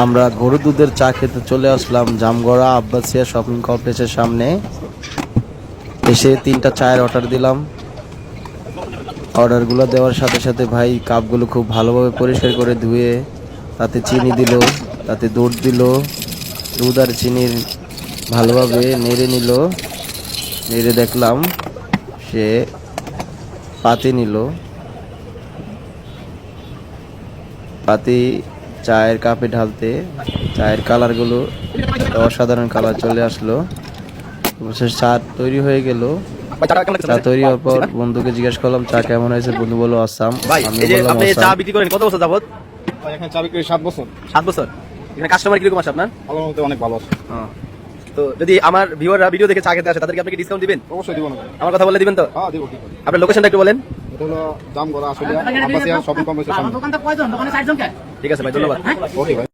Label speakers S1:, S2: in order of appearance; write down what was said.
S1: আমরা গরুর দুধের চা খেতে চলে আসলাম জামগড়া আব্বাসিয়া শপিং কমপ্লেক্সের সামনে। এসে 3টা চায়ের অর্ডার দিলাম। অর্ডারগুলো দেওয়ার সাথে সাথে ভাই কাপগুলো খুব ভালোভাবে পরিষ্কার করে ধুয়ে তাতে চিনি দিল, তাতে দুধ দিল। দুধ আর চিনির ভালোভাবে নেড়ে নিল। নেড়ে দেখলাম সে পাতি নিল। পাতি চায়ের কাপে ঢালতে চায়ের কালারগুলো অসাধারণ কালার চলে আসলো। চা তৈরি হয়ে গেল। চা তৈরি হওয়ার পর বন্ধুকে জিজ্ঞেস করলাম চা কেমন হয়েছে। বন্ধু বলল আসাম। আমি বললাম
S2: চা বিক্রি করেন কত বছর যাবত?
S3: এখানে চা বিক্রি 7 বছর।
S2: 7 বছর। এখানে কাস্টমার কিরকম আছে আপনার?
S3: ভালোর মধ্যে অনেক ভালো আছে।
S2: তো যদি আমার ভিউয়াররা ভিডিও দেখে চা খেতে আসে তাদেরকে আপনি কি ডিসকাউন্ট দিবেন?
S3: অবশ্যই দিব না।
S2: আমার কথা বলে দিবেন তো?
S3: হ্যাঁ দিব। ঠিক আছে।
S2: আপনার লোকেশনটা একটু বলেন।
S3: এটা হলো জামগড়া আশুলিয়া আব্বাসিয়া শপিং কমপ্লেক্সের সামনে।
S2: ঠিক আছে ভাই, ধন্যবাদ।
S3: ওকে ভাই।